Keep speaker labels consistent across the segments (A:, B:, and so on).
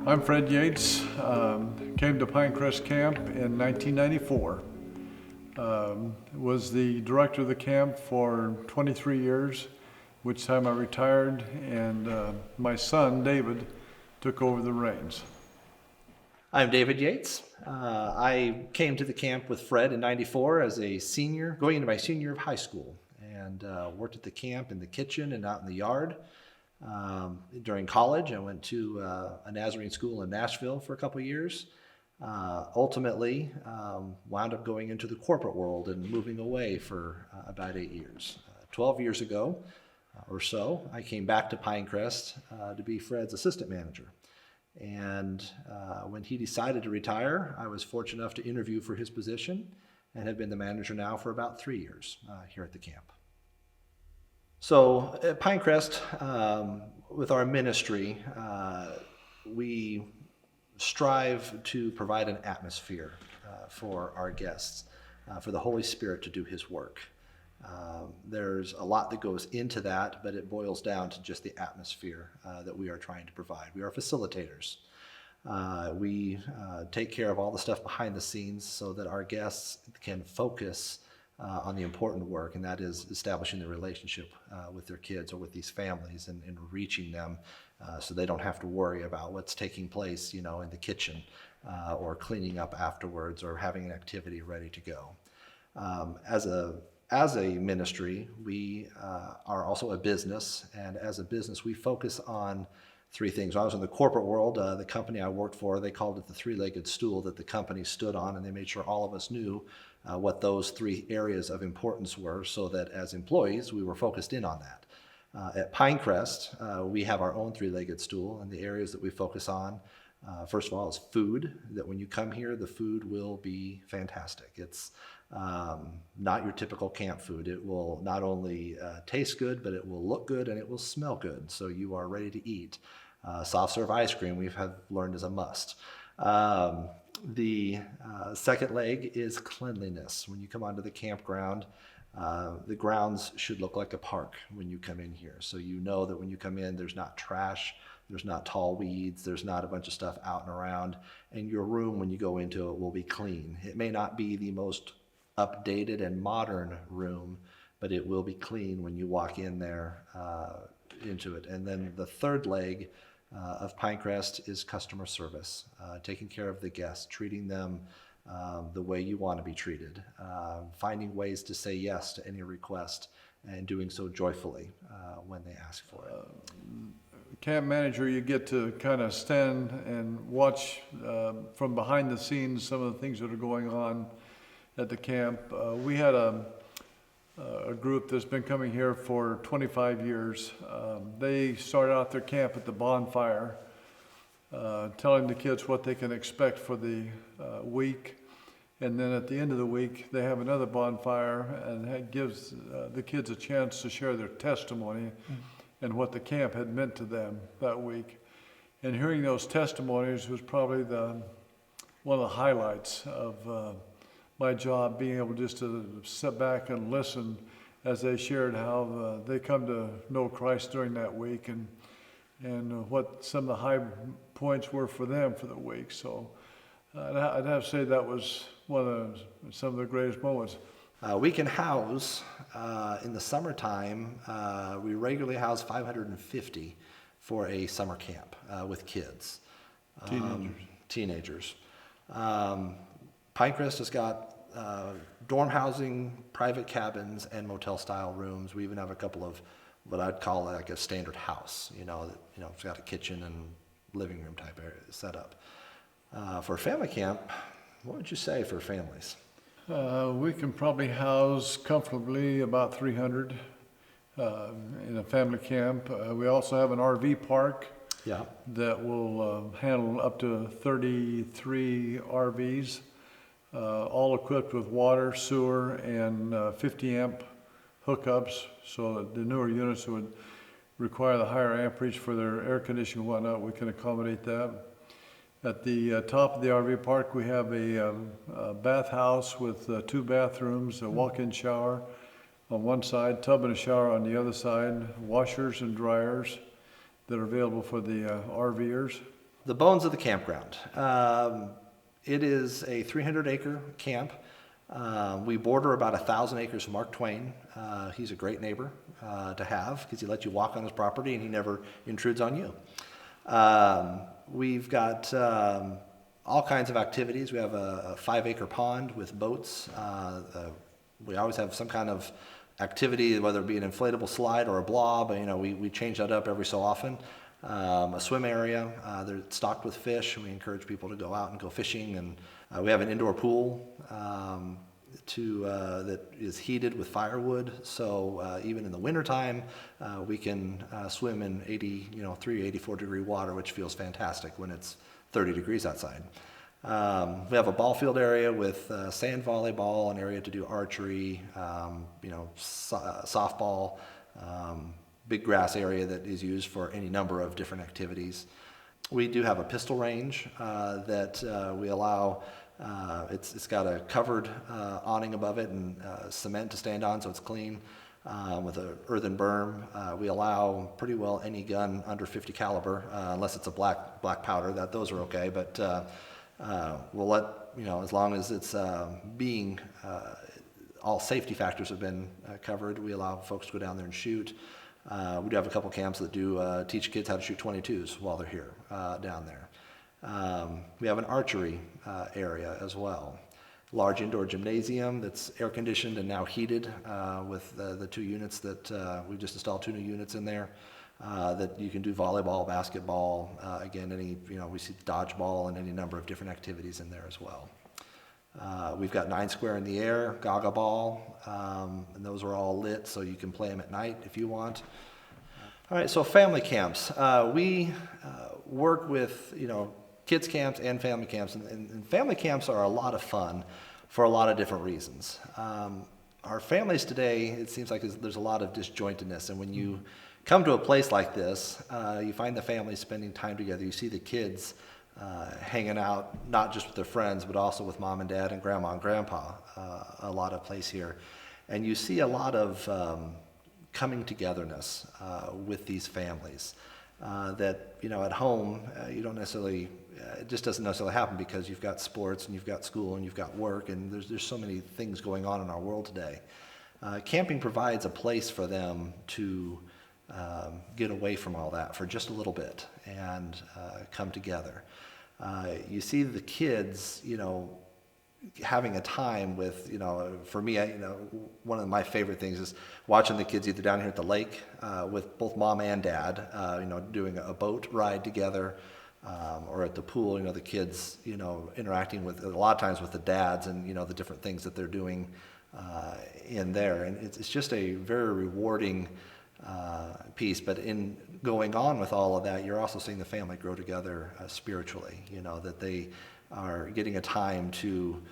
A: I'm Fred Yates. Came to Pinecrest Camp in 1994. Was the director of the camp for 23 years, which time I retired, and my son, David, took over the reins.
B: I'm David Yates. I came to the camp with Fred in '94 as a senior, going into my senior year of high school, and worked at the camp in the kitchen and out in the yard. During college, I went to a Nazarene school in Nashville for a couple of years. Ultimately, wound up going into the corporate world and moving away for about 8 years. 12 years ago or so, I came back to Pinecrest to be Fred's assistant manager. And when he decided to retire, I was fortunate enough to interview for his position and have been the manager now for about 3 years here at the camp. So at Pinecrest, with our ministry, we strive to provide an atmosphere for our guests, for the Holy Spirit to do His work. There's a lot that goes into that, but it boils down to just the atmosphere that we are trying to provide. We are facilitators. We take care of all the stuff behind the scenes so that our guests can focus on the important work, and that is establishing the relationship with their kids or with these families and reaching them so they don't have to worry about what's taking place, in the kitchen or cleaning up afterwards or having an activity ready to go. As a ministry, we are also a business, and as a business, we focus on three things. When I was in the corporate world, the company I worked for, they called it the three-legged stool that the company stood on, and they made sure all of us knew what those three areas of importance were so that as employees, we were focused in on that. At Pinecrest, we have our own three-legged stool, and the areas that we focus on, first of all, is food, that when you come here, the food will be fantastic. It's not your typical camp food. It will not only taste good, but it will look good and it will smell good, so you are ready to eat. Soft serve ice cream we've learned is a must. The second leg is cleanliness. When you come onto the campground, the grounds should look like a park when you come in here. So you know that when you come in, there's not trash, there's not tall weeds, there's not a bunch of stuff out and around, and your room when you go into it will be clean. It may not be the most updated and modern room, but it will be clean when you walk in there into it. And then the third leg of Pinecrest is customer service, taking care of the guests, treating them the way you want to be treated, finding ways to say yes to any request, and doing so joyfully when they ask for it.
A: Camp manager, you get to kind of stand and watch from behind the scenes some of the things that are going on at the camp. We had a group that's been coming here for 25 years. They started out their camp at the bonfire, telling the kids what they can expect for the week. And then at the end of the week, they have another bonfire, and that gives the kids a chance to share their testimony and what the camp had meant to them that week. And hearing those testimonies was probably one of the highlights of my job, being able just to sit back and listen as they shared how they come to know Christ during that week and what some of the high points were for them for the week. So I'd have to say that was some of the greatest moments.
B: We can house, in the summertime, we regularly house 550 for a summer camp with kids. Teenagers. Pinecrest has got dorm housing, private cabins, and motel-style rooms. We even have a couple of what I'd call like a standard house. It's got a kitchen and living room type area set up. For a family camp, what would you say for families?
A: We can probably house comfortably about 300 in a family camp. We also have an RV park that will handle up to 33 RVs. All equipped with water, sewer, and 50 amp hookups, so that the newer units would require the higher amperage for their air conditioning and whatnot. We can accommodate that. At the top of the RV park, we have a bathhouse with 2 bathrooms, a walk-in shower on one side, tub and a shower on the other side, washers and dryers that are available for the RVers.
B: the bones of the campground. It is a 300-acre camp. We border about 1,000 acres from Mark Twain. He's a great neighbor to have because he lets you walk on his property and he never intrudes on you. We've got all kinds of activities. We have a 5-acre pond with boats. We always have some kind of activity, whether it be an inflatable slide or a blob. We change that up every so often. A swim area. They're stocked with fish. We encourage people to go out and go fishing. And we have an indoor pool that is heated with firewood. So even in the wintertime, we can swim in 83, 84 degree water, which feels fantastic when it's 30 degrees outside. We have a ball field area with sand volleyball, an area to do archery, softball, big grass area that is used for any number of different activities. We do have a pistol range that we allow. It's got a covered awning above it and cement to stand on, so it's clean. With an earthen berm, we allow pretty well any gun under 50 caliber, unless it's a black powder. Those are okay, but we'll let as long as it's being all safety factors have been covered. We allow folks to go down there and shoot. We do have a couple camps that do teach kids how to shoot .22s while they're here down there. We have an archery area as well. Large indoor gymnasium that's air conditioned and now heated with the 2 units that we've just installed 2 new units in there that you can do volleyball, basketball, again, we see dodgeball and any number of different activities in there as well. We've got 9 square in the air, gaga ball, and those are all lit so you can play them at night if you want. All right, so family camps. We work with, kids camps and family camps, and family camps are a lot of fun for a lot of different reasons. Our families today, it seems like there's a lot of disjointedness, and when you come to a place like this, you find the families spending time together. You see the kids hanging out, not just with their friends, but also with mom and dad and grandma and grandpa, a lot of place here. And you see a lot of coming togetherness with these families that, at home, you don't necessarily, it just doesn't necessarily happen because you've got sports and you've got school and you've got work and there's so many things going on in our world today. Camping provides a place for them to get away from all that for just a little bit and come together. You see the kids, having a time with, for me, one of my favorite things is watching the kids either down here at the lake with both mom and dad, doing a boat ride together, or at the pool, the kids, interacting with, a lot of times with the dads and, the different things that they're doing in there. And it's just a very rewarding piece. But in going on with all of that, you're also seeing the family grow together spiritually, that they are getting a time to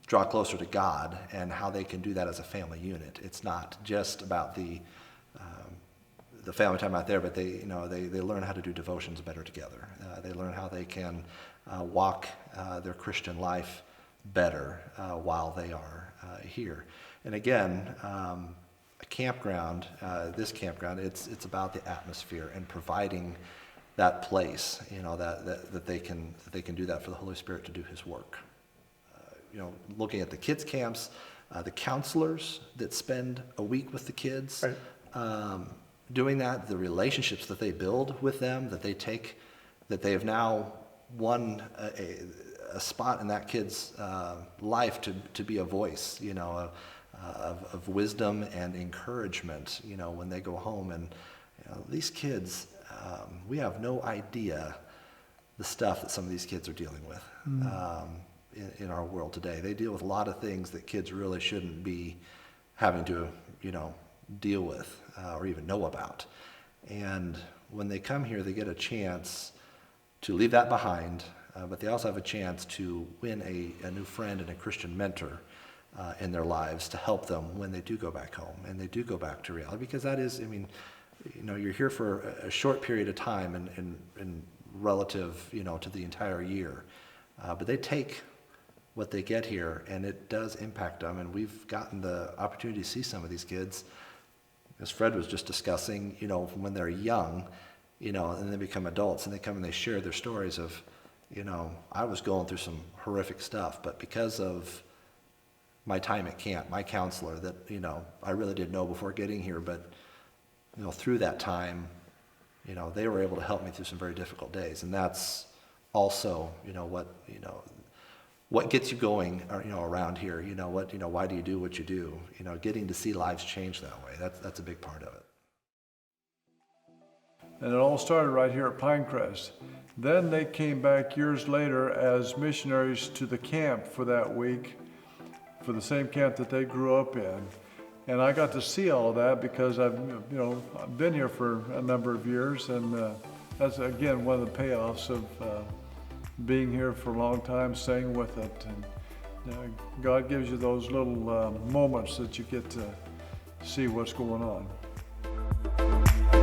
B: draw closer to God and how they can do that as a family unit. It's not just about the family time out there, but they learn how to do devotions better together. They learn how they can walk their Christian life better while they are here. And again, a campground, this campground, it's about the atmosphere and providing that place, that they can do that for the Holy Spirit to do His work. Looking at the kids camps, the counselors that spend a week with the kids, right. Doing that, the relationships that they build with them, that they have now won a spot in that kid's life to be a voice, of wisdom and encouragement, when they go home. And these kids, we have no idea the stuff that some of these kids are dealing with in our world today. They deal with a lot of things that kids really shouldn't be having to, deal with or even know about. And when they come here, they get a chance to leave that behind, but they also have a chance to win a new friend and a Christian mentor in their lives to help them when they do go back home and they do go back to reality. Because that is, you're here for a short period of time and relative, to the entire year. But they take what they get here and it does impact them. And we've gotten the opportunity to see some of these kids, as Fred was just discussing, from when they're young, you know, and they become adults and they come and they share their stories of, you know, I was going through some horrific stuff, but because of my time at camp, my counselor that, you know, I really didn't know before getting here, but, you know, through that time, you know, they were able to help me through some very difficult days. And that's also, you know, what gets you going, you know, around here, you know, why do you do what you do? You know, getting to see lives change that way, that's a big part of it.
A: And it all started right here at Pinecrest. Then they came back years later as missionaries to the camp for that week, for the same camp that they grew up in. And I got to see all of that because I've been here for a number of years, and that's again one of the payoffs of being here for a long time, staying with it. And God gives you those little moments that you get to see what's going on.